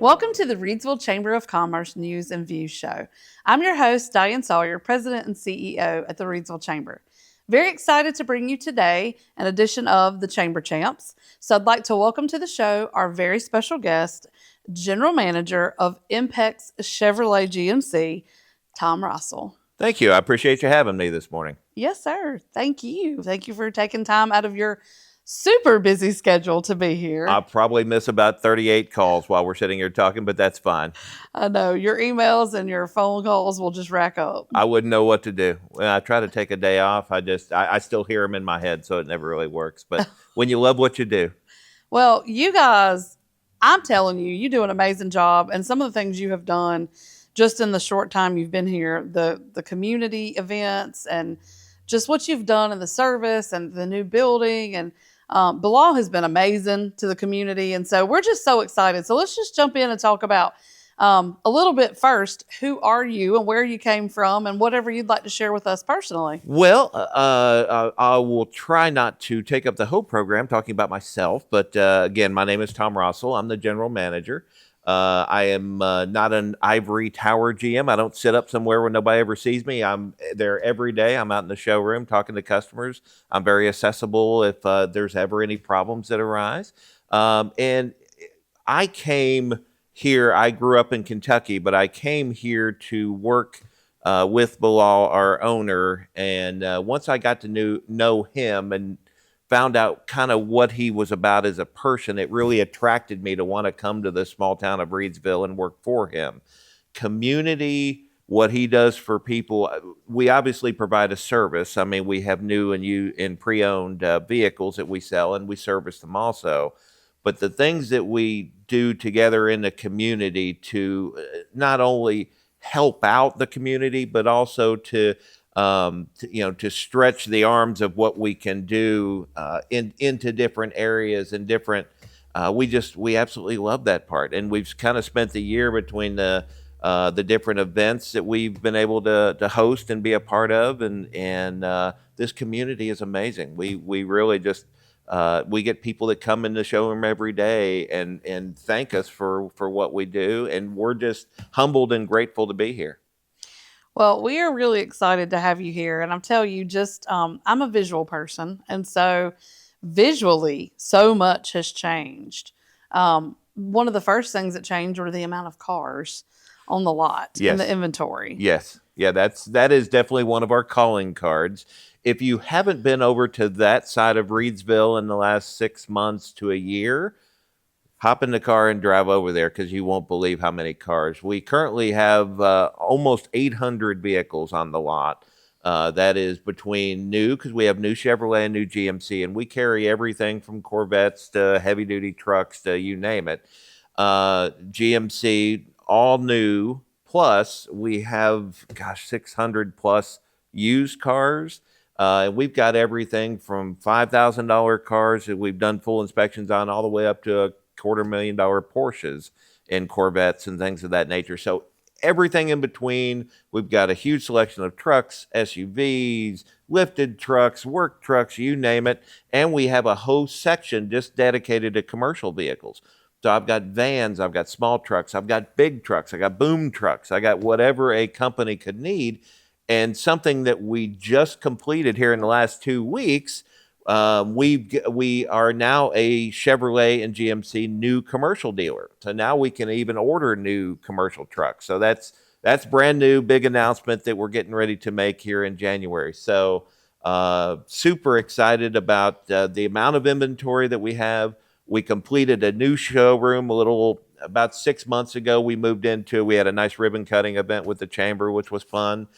Welcome to the Reidsville Chamber of Commerce News and Views Show. I'm your host, Diane Sawyer, President and CEO at the Reidsville Chamber. Very excited to bring you today an edition of the Chamber Champs. So I'd like to welcome to the show our very special guest, General Manager of Impex Chevrolet GMC, Tom Rossoll. Thank you. I appreciate you having me this morning. Yes, sir. Thank you. Thank you for taking time out of your super busy schedule to be here. I'll probably miss about 38 calls while we're sitting here talking, but that's fine. I know your emails and your phone calls will just rack up. I wouldn't know what to do. When I try to take a day off, I still hear them in my head, so it never really works. But when you love what you do. Well, you guys, I'm telling you, you do an amazing job. And some of the things you have done just in the short time you've been here, the community events and just what you've done in the service and the new building, and Bilal has been amazing to the community. And so we're just so excited. So let's just jump in and talk about a little bit first. Who are you and where you came from and whatever you'd like to share with us personally? Well, I will try not to take up the whole program talking about myself. But again, my name is Tom Rossoll. I'm the general manager. I am not an ivory tower GM. I don't sit up somewhere where nobody ever sees me. I'm there every day. I'm out in the showroom talking to customers. I'm very accessible if there's ever any problems that arise. And I came here. I grew up in Kentucky, but I came here to work with Bilal, our owner. And once I got to know him and found out kind of what he was about as a person, it really attracted me to want to come to the small town of Reidsville and work for him. Community, what he does for people, we obviously provide a service. I mean, we have new and pre-owned vehicles that we sell, and we service them also. But the things that we do together in the community to not only help out the community, but also to stretch the arms of what we can do into different areas and different. We absolutely love that part, and we've kind of spent the year between the different events that we've been able to host and be a part of, and this community is amazing. We really just we get people that come in the showroom every day and thank us for what we do, and we're just humbled and grateful to be here. Well, we are really excited to have you here. And I'm telling you, I'm a visual person. And so visually, so much has changed. One of the first things that changed were the amount of cars on the lot in the inventory. Yes. Yeah, that is definitely one of our calling cards. If you haven't been over to that side of Reidsville in the last 6 months to a year, hop in the car and drive over there, because you won't believe how many cars. We currently have almost 800 vehicles on the lot. That is between new, because we have new Chevrolet and new GMC, and we carry everything from Corvettes to heavy-duty trucks to you name it. GMC, all new, plus we have, 600 plus used cars. And we've got everything from $5,000 cars that we've done full inspections on all the way up to $250,000 Porsches and Corvettes and things of that nature. So everything in between. We've got a huge selection of trucks, SUVs, lifted trucks, work trucks, you name it. And we have a whole section just dedicated to commercial vehicles. So I've got vans, I've got small trucks, I've got big trucks, I got boom trucks, I got whatever a company could need. And something that we just completed here in the last 2 weeks, we are now a Chevrolet and GMC new commercial dealer. So now we can even order new commercial trucks. So that's brand new, big announcement that we're getting ready to make here in January. So super excited about the amount of inventory that we have. We completed a new showroom about 6 months ago. We had a nice ribbon cutting event with the chamber, which was fun.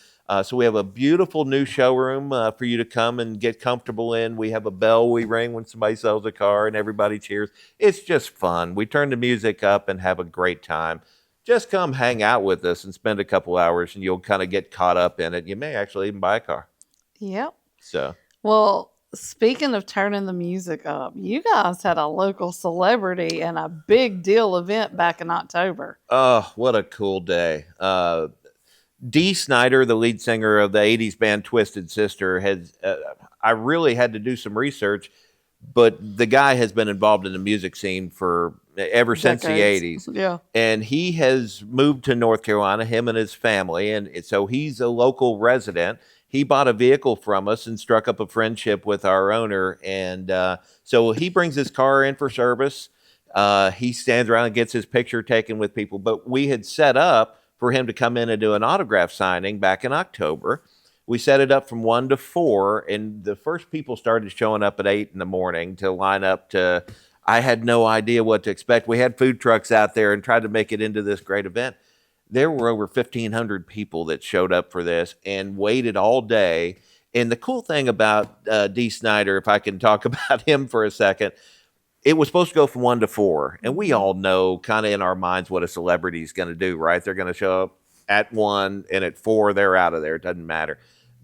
So we have a beautiful new showroom for you to come and get comfortable in. We have a bell we ring when somebody sells a car and everybody cheers. It's just fun. We turn the music up and have a great time. Just come hang out with us and spend a couple hours, and you'll kind of get caught up in it. You may actually even buy a car. Yep. So. Well, speaking of turning the music up, you guys had a local celebrity and a big deal event back in October. Oh, what a cool day. Dee Snider, the lead singer of the 80s band Twisted Sister, I really had to do some research, but the guy has been involved in the music scene for ever since the Decades. 80s. Yeah. And he has moved to North Carolina, him and his family. And so he's a local resident. He bought a vehicle from us and struck up a friendship with our owner. And so he brings his car in for service. He stands around and gets his picture taken with people. But we had set up for him to come in and do an autograph signing back in October. We set it up from 1 to 4, and the first people started showing up at 8 in the morning to line up to. I had no idea what to expect. We had food trucks out there and tried to make it into this great event. There were over 1,500 people that showed up for this and waited all day. And the cool thing about Dee Snider, if I can talk about him for a second, it was supposed to go from 1 to 4. And we all know kind of in our minds what a celebrity is going to do, right? They're going to show up at 1 and at 4, they're out of there. It doesn't matter.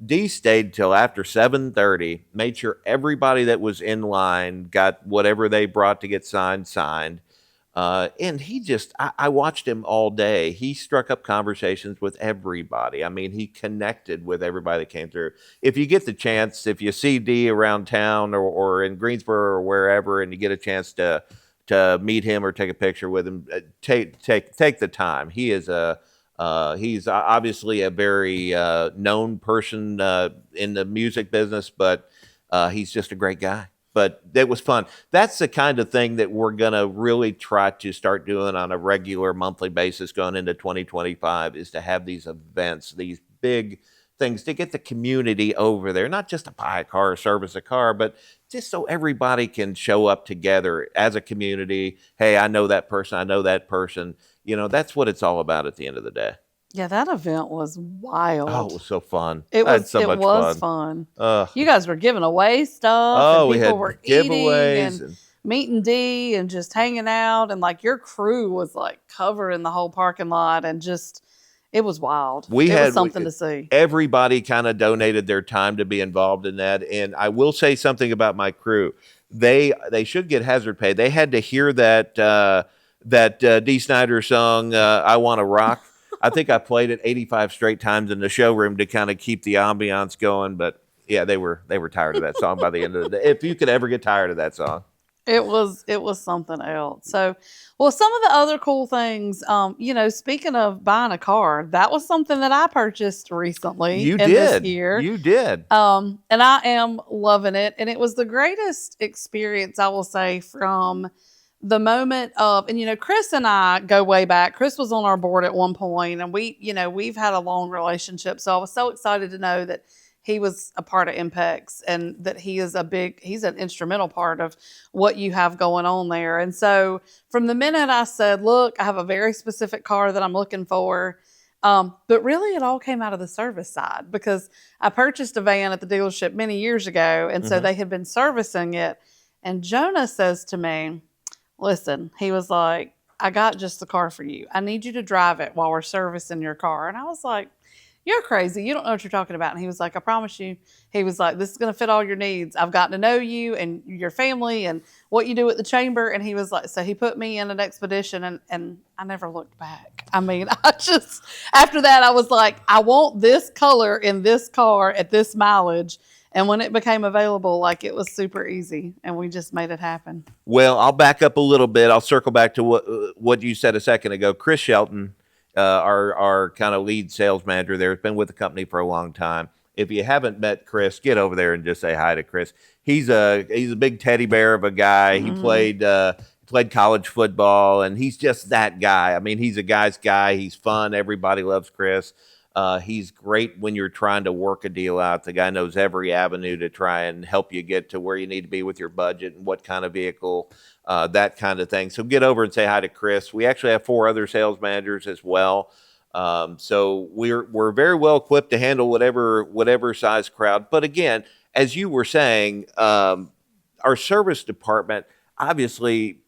Dee stayed till after 7:30, made sure everybody that was in line got whatever they brought to get signed. And he just, I watched him all day. He struck up conversations with everybody. I mean, he connected with everybody that came through. If you get the chance, if you see Dee around town or in Greensboro or wherever, and you get a chance to meet him or take a picture with him, take the time. He's obviously a very known person in the music business, but he's just a great guy. But it was fun. That's the kind of thing that we're going to really try to start doing on a regular monthly basis going into 2025, is to have these events, these big things to get the community over there, not just to buy a car or service a car, but just so everybody can show up together as a community. Hey, I know that person. I know that person. That's what it's all about at the end of the day. Yeah, that event was wild. Oh, it was so fun. It I had was so much fun. fun. You guys were giving away stuff, Oh, and we had people were eating giveaways and meeting Dee and just hanging out, and like your crew was like covering the whole parking lot, and just it was wild. It was something to see. Everybody kind of donated their time to be involved in that. And I will say something about my crew. They should get hazard pay. They had to hear that Dee Snider song, "I Want to Rock." I think I played it 85 straight times in the showroom to kind of keep the ambiance going. But yeah, they were tired of that song by the end of the day. If you could ever get tired of that song. It was something else. So, well, some of the other cool things, speaking of buying a car, that was something that I purchased recently this year. You did. And I am loving it. And it was the greatest experience, I will say, from the moment of, and Chris and I go way back. Chris was on our board at one point, and we've had a long relationship. So I was so excited to know that he was a part of Impex, and that he's an instrumental part of what you have going on there. And so from the minute I said, look, I have a very specific car that I'm looking for, but really it all came out of the service side, because I purchased a van at the dealership many years ago. And so they had been servicing it. And Jonah says to me, listen, he was like, I got just the car for you. I need you to drive it while we're servicing your car. And I was like, you're crazy. You don't know what you're talking about. And he was like, I promise you. He was like, this is going to fit all your needs. I've gotten to know you and your family and what you do at the chamber. And he was like, so he put me in an expedition, and I never looked back. I mean, after that, I was like, I want this color in this car at this mileage. And when it became available, like, it was super easy, and we just made it happen. Well, I'll back up a little bit. I'll circle back to what you said a second ago. Chris Shelton, our kind of lead sales manager there, has been with the company for a long time. If you haven't met Chris, get over there and just say hi to Chris. He's a big teddy bear of a guy. He played college football, and he's just that guy. I mean, he's a guy's guy. He's fun. Everybody loves Chris. He's great when you're trying to work a deal out. The guy knows every avenue to try and help you get to where you need to be with your budget and what kind of vehicle, that kind of thing. So get over and say hi to Chris. We actually have 4 other sales managers as well. So we're very well equipped to handle whatever size crowd. But again, as you were saying, our service department, obviously,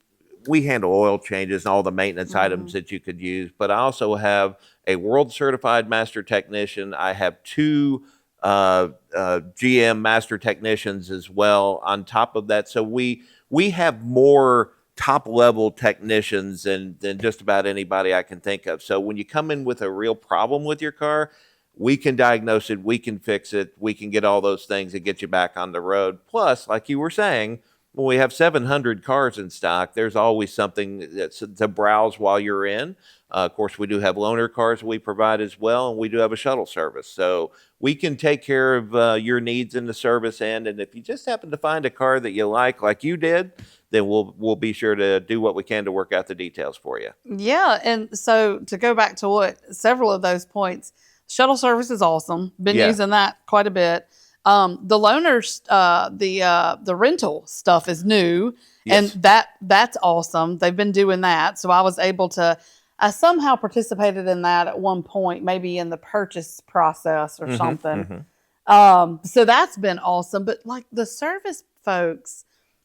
we handle oil changes and all the maintenance items that you could use. But I also have a world certified master technician. I have 2 GM master technicians as well on top of that. So we have more top level technicians than just about anybody I can think of. So when you come in with a real problem with your car, we can diagnose it, we can fix it, we can get all those things and get you back on the road. Plus, like you were saying, when we have 700 cars in stock, there's always something that's to browse while you're in. Of course, we do have loaner cars we provide as well, and we do have a shuttle service. So we can take care of your needs in the service end. And if you just happen to find a car that you like you did, then we'll be sure to do what we can to work out the details for you. Yeah, and so to go back to what several of those points, shuttle service is awesome. Been Yeah. using that quite a bit. The loaners, the rental stuff is new, and Yes. that's awesome. They've been doing that, so I was able to. I somehow participated in that at one point, maybe in the purchase process or something. So that's been awesome. But like the service folks,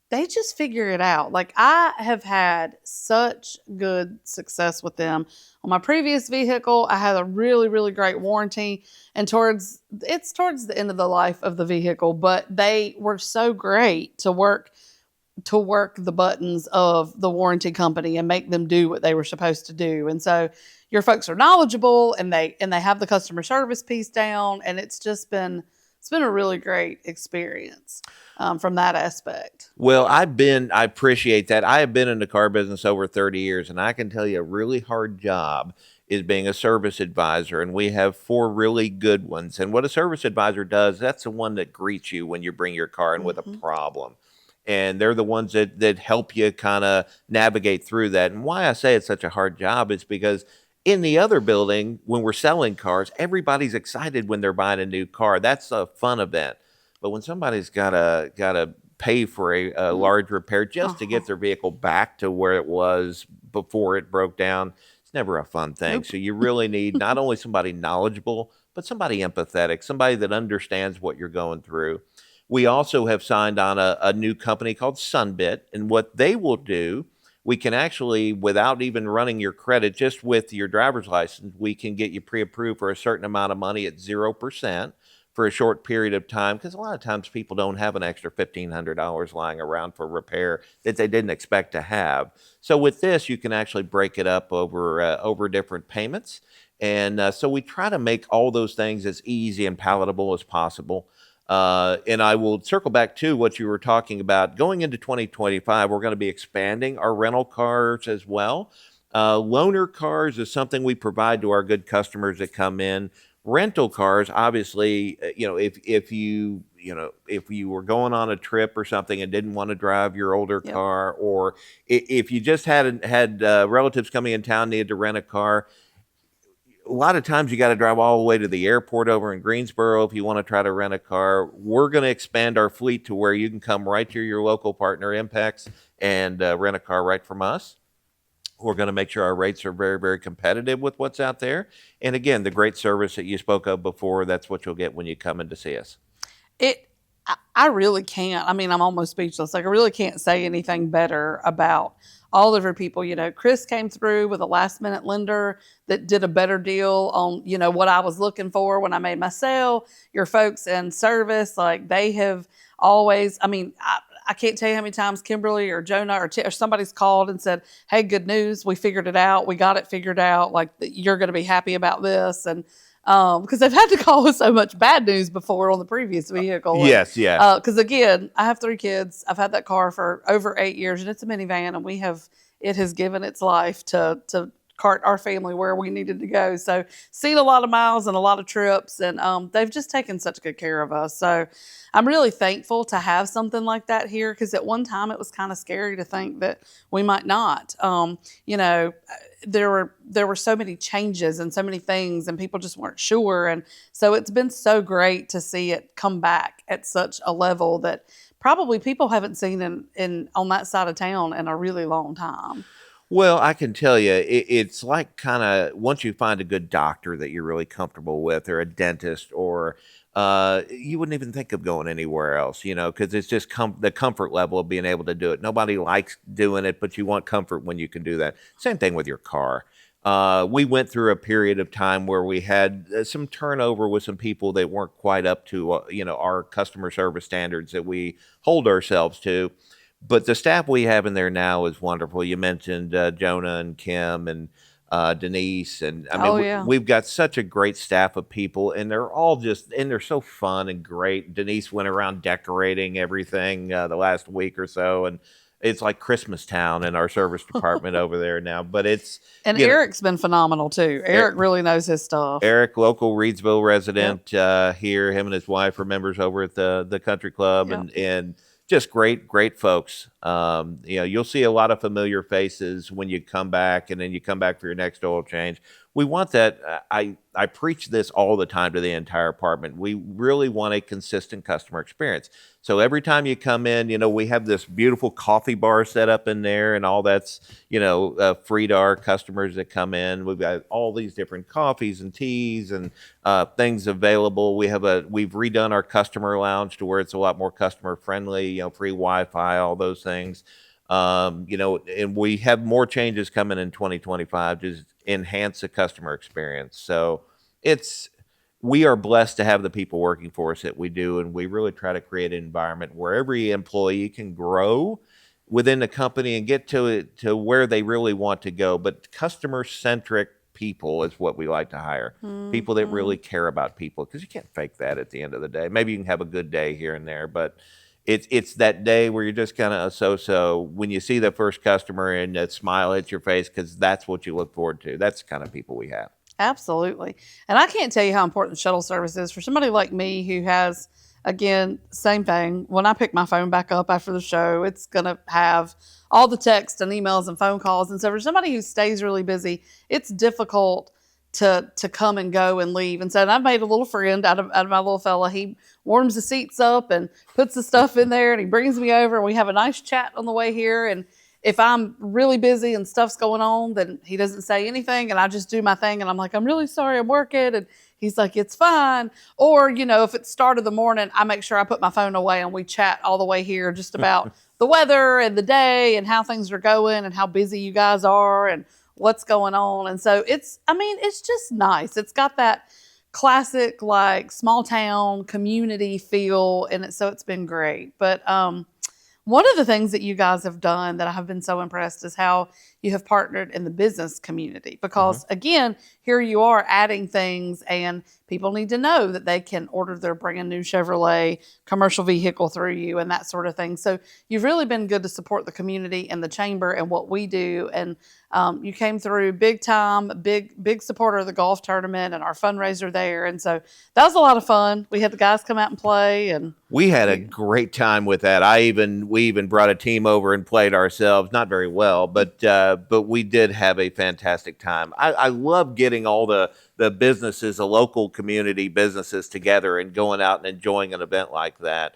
they just figure it out. Like I have had such good success with them. On my previous vehicle, I had a really, really great warranty. And towards the end of the life of the vehicle, but they were so great to work the buttons of the warranty company and make them do what they were supposed to do. And so your folks are knowledgeable and they have the customer service piece down, and it's been a really great experience from that aspect. Well, I appreciate that. I have been in the car business over 30 years, and I can tell you a really hard job is being a service advisor. And we have 4 really good ones. And what a service advisor does, that's the one that greets you when you bring your car in with a problem. And they're the ones that help you kind of navigate through that. And why I say it's such a hard job is because in the other building, when we're selling cars, everybody's excited when they're buying a new car. That's a fun event. But when somebody's gotta pay for a large repair just to get their vehicle back to where it was before it broke down, it's never a fun thing. Nope. So you really need not only somebody knowledgeable, but somebody empathetic, somebody that understands what you're going through. We also have signed on a new company called Sunbit, and what they will do, we can actually, without even running your credit, just with your driver's license, we can get you pre-approved for a certain amount of money at 0% for a short period of time. Because a lot of times people don't have an extra $1,500 lying around for repair that they didn't expect to have. So with this, you can actually break it up over different payments. And so we try to make all those things as easy and palatable as possible. And I will circle back to what you were talking about. Going into 2025, we're going to be expanding our rental cars as well. Loaner cars is something we provide to our good customers that come in. Rental cars, obviously, if you were going on a trip or something and didn't want to drive your older Yep. car, or if you just had relatives coming in town, needed to rent a car, a lot of times you got to drive all the way to the airport over in Greensboro if you want to try to rent a car. We're going to expand our fleet to where you can come right to your local partner, Impex, and rent a car right from us. We're going to make sure our rates are very, very competitive with what's out there. And again, the great service that you spoke of before, that's what you'll get when you come in to see us. I really can't. I mean, I'm almost speechless. Like, I really can't say anything better about all of your people. You know, Chris came through with a last minute lender that did a better deal on, what I was looking for when I made my sale. Your folks in service, like, they have always, I mean, I can't tell you how many times Kimberly or Jonah or somebody's called and said, "Hey, good news. We figured it out. We got it figured out. Like, you're going to be happy about this." And because they've had to call with so much bad news before on the previous vehicle. Yes, yeah. Because again, I have 3 kids. I've had that car for over 8 years, and it's a minivan, and it has given its life to cart our family where we needed to go. So seen a lot of miles and a lot of trips, and they've just taken such good care of us. So I'm really thankful to have something like that here, because at one time it was kind of scary to think that we might not. There were so many changes and so many things, and people just weren't sure. And so it's been so great to see it come back at such a level that probably people haven't seen in on that side of town in a really long time. Well, I can tell you, it's like kind of once you find a good doctor that you're really comfortable with, or a dentist, or you wouldn't even think of going anywhere else, because it's just the comfort level of being able to do it. Nobody likes doing it, but you want comfort when you can do that. Same thing with your car. We went through a period of time where we had some turnover with some people that weren't quite up to, our customer service standards that we hold ourselves to. But the staff we have in there now is wonderful. You mentioned Jonah and Kim, and Denise, and I mean Oh yeah. we've got such a great staff of people, and they're all just and they're so fun and great. Denise went around decorating everything the last week or so, and it's like Christmas town in our service department over there now. But it's And you know Eric's been phenomenal too. Eric really knows his stuff. Eric, local Reidsville Yep. resident here. Him and his wife are members over at the country club, Yep. and just great folks. You'll see a lot of familiar faces when you come back, and then you come back for your next oil change. We want that. I preach this all the time to the entire apartment. We really want a consistent customer experience. So every time you come in, we have this beautiful coffee bar set up in there, and all that's free to our customers that come in. We've got all these different coffees and teas and things available. We've redone our customer lounge to where it's a lot more customer friendly. Free Wi-Fi, all those things. And we have more changes coming in 2025 to enhance the customer experience. So it's we are blessed to have the people working for us that we do, and we really try to create an environment where every employee can grow within the company and get to where they really want to go. But customer centric people is what we like to hire. People that Hmm. really care about people, because you can't fake that at the end of the day. Maybe you can have a good day here and there, but it's that day where you're just kind of so when you see the first customer and that smile hits your face, because that's what you look forward to. That's the kind of people we have. Absolutely. And I can't tell you how important shuttle service is for somebody like me who has, again, same thing. When I pick my phone back up after the show, it's going to have all the text and emails and phone calls. And so for somebody who stays really busy, it's difficult to come and go and leave. And so I've made a little friend out of my little fella. He warms the seats up and puts the stuff in there, and he brings me over and we have a nice chat on the way here. And if I'm really busy and stuff's going on, then he doesn't say anything and I just do my thing and I'm like, I'm really sorry, I'm working. And he's like, it's fine. Or, if it's start of the morning, I make sure I put my phone away and we chat all the way here just about the weather and the day and how things are going and how busy you guys are and what's going on. And so it's just nice. It's got that classic, like, small town community feel. And so it's been great. But, one of the things that you guys have done that I have been so impressed is how you have partnered in the business community. Mhm. Because again, here you are adding things, and people need to know that they can order their brand new Chevrolet commercial vehicle through you and that sort of thing. So you've really been good to support the community and the chamber and what we do. And you came through big time, big supporter of the golf tournament and our fundraiser there. And so that was a lot of fun. We had the guys come out and play, and We had a great time with that. We even brought a team over and played ourselves. Not very well, but we did have a fantastic time. I love getting all the businesses, the local community businesses together and going out and enjoying an event like that.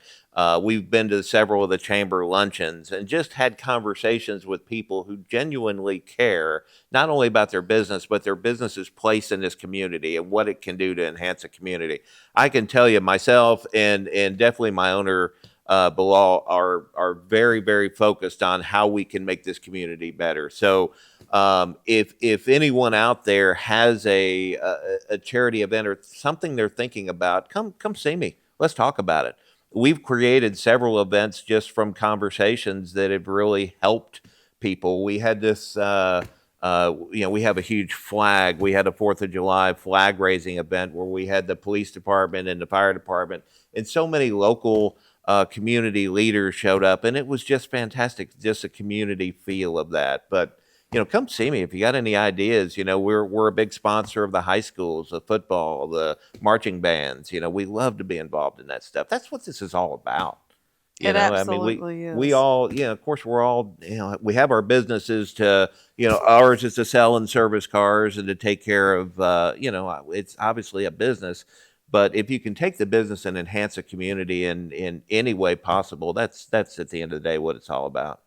We've been to several of the chamber luncheons and just had conversations with people who genuinely care not only about their business, but their business's place in this community and what it can do to enhance a community. I can tell you myself and definitely my owner, Bilal, are very focused on how we can make this community better. So if anyone out there has a charity event or something they're thinking about, come see me. Let's talk about it. We've created several events just from conversations that have really helped people. We had this. We have a huge flag. We had a 4th of July flag raising event where we had the police department and the fire department and so many local community leaders showed up, and it was just fantastic. Just a community feel of that. But come see me if you got any ideas. We're a big sponsor of the high schools, the football, the marching bands. We love to be involved in that stuff. That's what this is all about. it I mean, absolutely we is. all, of course, we're all, we have our businesses to, ours is to sell and service cars and to take care of, it's obviously a business. But if you can take the business and enhance a community in any way possible, that's at the end of the day what it's all about.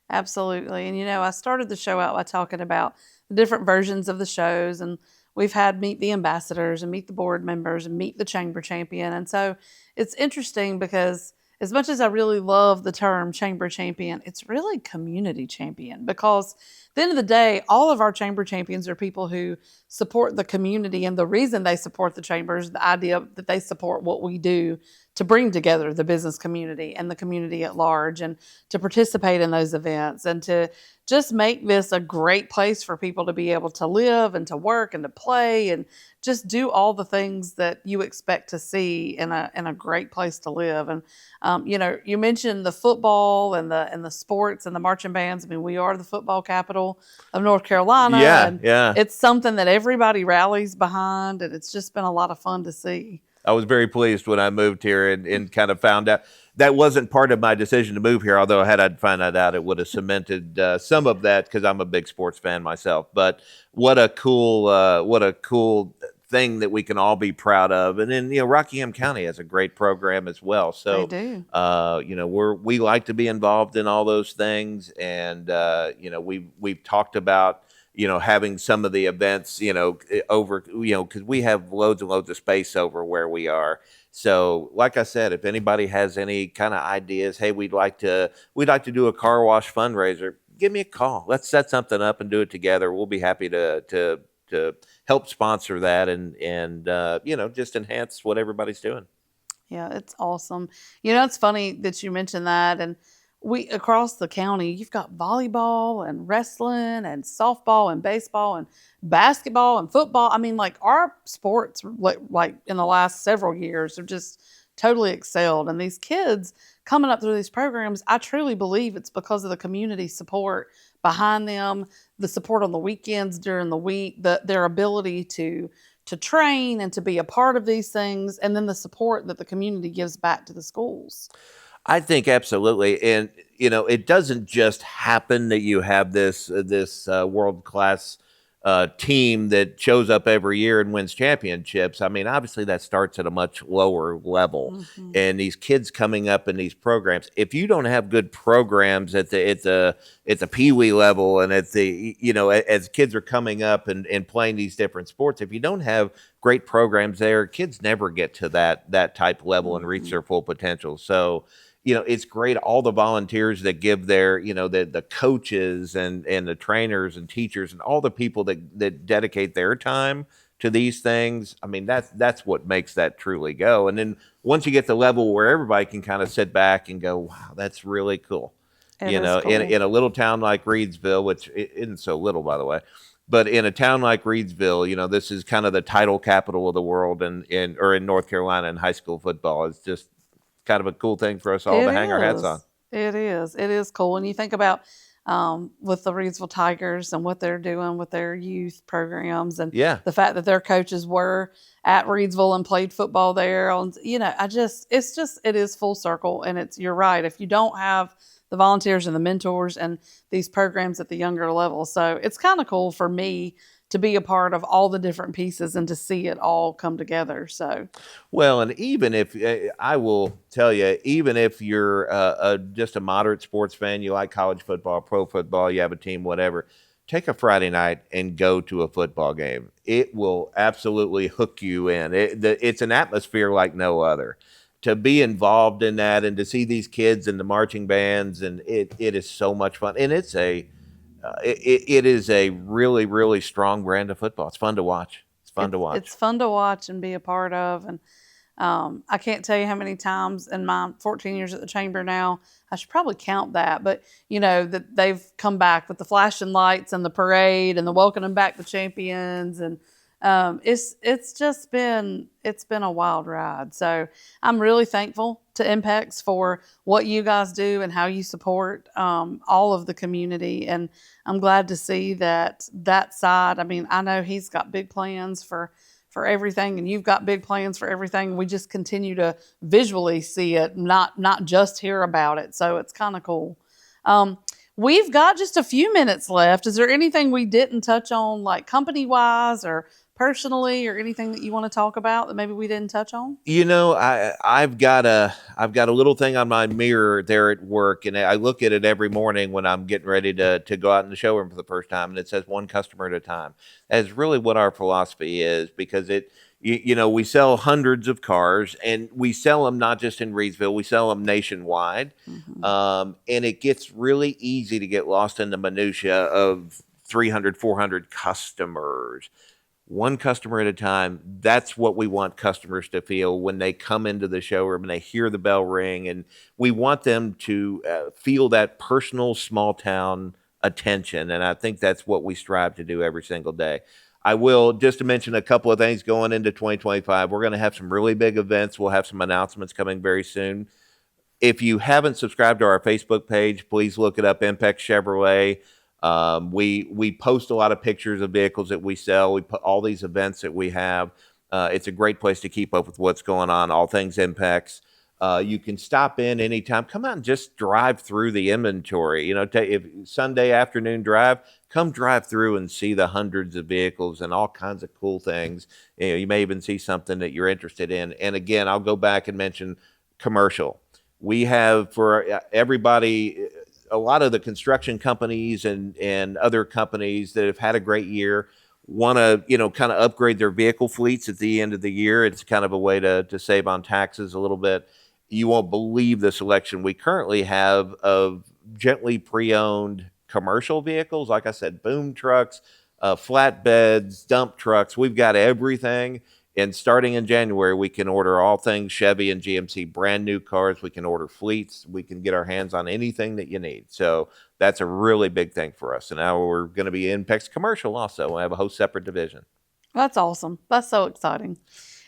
Absolutely. And I started the show out by talking about the different versions of the shows, and we've had meet the ambassadors and meet the board members and meet the chamber champion. And so it's interesting because as much as I really love the term chamber champion, it's really community champion, because the end of the day, all of our chamber champions are people who support the community. And the reason they support the chambers, the idea that they support what we do to bring together the business community and the community at large, and to participate in those events, and to just make this a great place for people to be able to live and to work and to play and just do all the things that you expect to see in a great place to live. And you mentioned the football and the sports and the marching bands. I mean, we are the football capital of North Carolina, Yeah, and yeah. it's something that everybody rallies behind, and it's just been a lot of fun to see. I was very pleased when I moved here and kind of found out that wasn't part of my decision to move here. Although had I found that out, it would have cemented some of that because I'm a big sports fan myself. But what a cool thing that we can all be proud of. And then Rockingham County has a great program as well. So They do. we like to be involved in all those things, and we've talked about having some of the events, over, because we have loads and loads of space over where we are. So, like I said, if anybody has any kind of ideas, hey, we'd like to do a car wash fundraiser, give me a call. Let's set something up and do it together. We'll be happy to help sponsor that and just enhance what everybody's doing. Yeah, it's awesome. It's funny that you mentioned that. And we across the county, you've got volleyball and wrestling and softball and baseball and basketball and football. I mean, like our sports, like in the last several years, have just totally excelled. And these kids coming up through these programs, I truly believe it's because of the community support behind them, the support on the weekends during the week, their ability to train and to be a part of these things, and then the support that the community gives back to the schools. I think absolutely, and it doesn't just happen that you have this world class team that shows up every year and wins championships. I mean, obviously that starts at a much lower level, Mm-hmm. and these kids coming up in these programs. If you don't have good programs at the pee wee level, and at the as kids are coming up and playing these different sports, if you don't have great programs there, kids never get to that type level and reach their full potential. So it's great. All the volunteers that give their, the coaches and the trainers and teachers and all the people that dedicate their time to these things. I mean, that's what makes that truly go. And then once you get the level where everybody can kind of sit back and go, wow, that's really cool. It is cool. In a little town like Reidsville, which isn't so little, by the way, but in a town like Reidsville, this is kind of the title capital of the world in North Carolina in high school football. It's just kind of a cool thing for us all to hang our hats on. It is cool. And you think about with the Reidsville Tigers and what they're doing with their youth programs, and the fact that their coaches were at Reidsville and played football there. It is full circle. And you're right. If you don't have the volunteers and the mentors and these programs at the younger level. So it's kind of cool for me to be a part of all the different pieces and to see it all come together. So, well, and even if I will tell you, even if you're just a moderate sports fan, you like college football, pro football, you have a team, whatever, take a Friday night and go to a football game. It will absolutely hook you in. It's an atmosphere like no other. To be involved in that and to see these kids and the marching bands, and it is so much fun. And it is a really, really strong brand of football. It's fun to watch. It's fun to watch and be a part of. And I can't tell you how many times in my 14 years at the chamber now, I should probably count that, but that they've come back with the flashing lights and the parade and the welcoming back the champions. And it's been a wild ride. So I'm really thankful to Impex for what you guys do and how you support all of the community. And I'm glad to see that side. I mean, I know he's got big plans for everything, and you've got big plans for everything. We just continue to visually see it, not just hear about it. So it's kind of cool. We've got just a few minutes left. Is there anything we didn't touch on, like company-wise or personally, or anything that you want to talk about that maybe we didn't touch on? I've got a little thing on my mirror there at work, and I look at it every morning when I'm getting ready to go out in the showroom for the first time, and it says one customer at a time. That's really what our philosophy is, because we sell hundreds of cars, and we sell them not just in Reidsville, we sell them nationwide. Mm-hmm. And it gets really easy to get lost in the minutia of 300, 400 customers, one customer at a time. That's what we want customers to feel when they come into the showroom and they hear the bell ring. And we want them to feel that personal small town attention. And I think that's what we strive to do every single day. I will just to mention a couple of things going into 2025. We're going to have some really big events. We'll have some announcements coming very soon. If you haven't subscribed to our Facebook page, please look it up, Impex Chevrolet. We post a lot of pictures of vehicles that we sell. We put all these events that we have. It's a great place to keep up with what's going on, all things Impex. You can stop in anytime. Come out and just drive through the inventory. You know, if Sunday afternoon drive, come drive through and see the hundreds of vehicles and all kinds of cool things. You know, you may even see something that you're interested in. And again, I'll go back and mention commercial. We have for everybody, a lot of the construction companies and other companies that have had a great year want to, you know, kind of upgrade their vehicle fleets at the end of the year. It's kind of a way to save on taxes a little bit. You won't believe the selection we currently have of gently pre-owned commercial vehicles. Like I said, boom trucks, flatbeds, dump trucks. We've got everything. And starting in January, we can order all things Chevy and GMC, brand new cars. We can order fleets. We can get our hands on anything that you need. So that's a really big thing for us. And now we're going to be Impex Commercial also. We have a whole separate division. That's awesome. That's so exciting.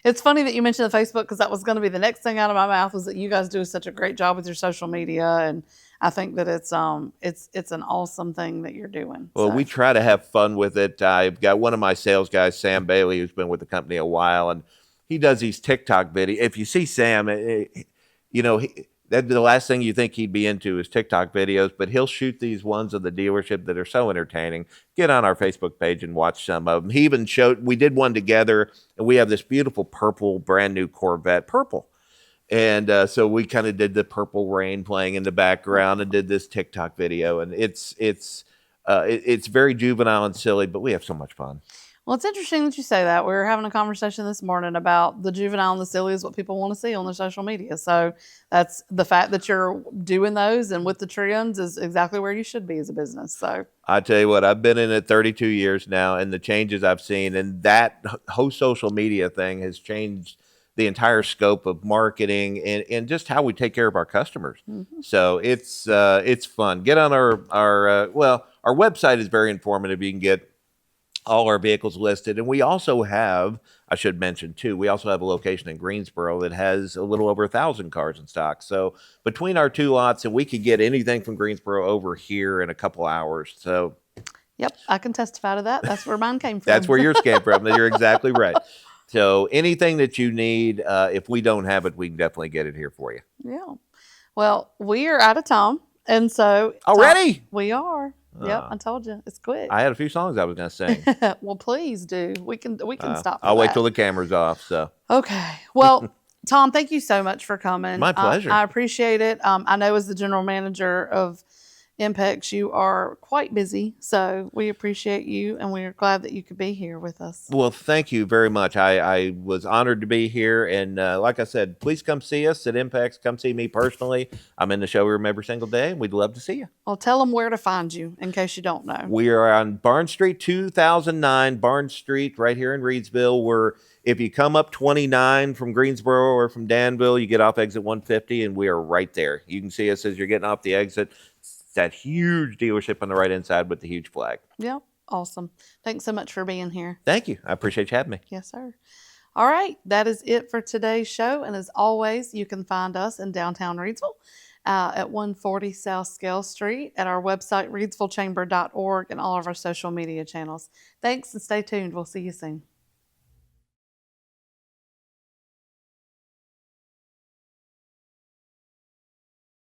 It's funny that you mentioned the Facebook because that was going to be the next thing out of my mouth was that you guys do such a great job with your social media, and I think that it's an awesome thing that you're doing. Well, so. We try to have fun with it. I've got one of my sales guys, Sam Bailey, who's been with the company a while, and he does these TikTok videos. If you see Sam, you know, that'd be the last thing you think he'd be into is TikTok videos, but he'll shoot these ones of the dealership that are so entertaining. Get on our Facebook page and watch some of them. He even showed, we did one together, and we have this beautiful purple, brand new Corvette, purple. And so we kind of did the Purple Rain playing in the background and did this TikTok video. And it's very juvenile and silly, but we have so much fun. Well, it's interesting that you say that. We were having a conversation this morning about the juvenile and the silly is what people want to see on their social media. So that's the fact that you're doing those and with the trends is exactly where you should be as a business. So I tell you what, I've been in it 32 years now, and the changes I've seen, and that whole social media thing has changed the entire scope of marketing and just how we take care of our customers. Mm-hmm. So it's fun. Get on our website is very informative. You can get all our vehicles listed. And we also have, I should mention too, we also have a location in Greensboro that has a little over 1,000 cars in stock. So between our two lots, and we could get anything from Greensboro over here in a couple hours. So yep, I can testify to that. That's where mine came from. That's where yours came from. You're exactly right. So anything that you need, if we don't have it, we can definitely get it here for you. Yeah. Well, we are out of time. And so already we are. Yep, I told you. It's quick. I had a few songs I was going to sing. Well, please do. We can stop. I'll wait till the camera's off. So okay. Well, Tom, thank you so much for coming. My pleasure. I appreciate it. I know as the general manager of Impex, you are quite busy, so we appreciate you, and we are glad that you could be here with us. Well, thank you very much. I was honored to be here, and like I said, please come see us at Impex. Come see me personally. I'm in the showroom every single day, and we'd love to see you. Well, tell them where to find you in case you don't know. We are on Barnes Street, 2009 Barnes Street, right here in Reidsville. If you come up 29 from Greensboro or from Danville, you get off exit 150, and we are right there. You can see us as you're getting off the exit. That huge dealership on the right hand side with the huge flag. Yep. Awesome. Thanks so much for being here. Thank you. I appreciate you having me. Yes, sir. All right. That is it for today's show. And as always, you can find us in downtown Reidsville at 140 South Scale Street, at our website, reidsvillechamber.org, and all of our social media channels. Thanks and stay tuned. We'll see you soon.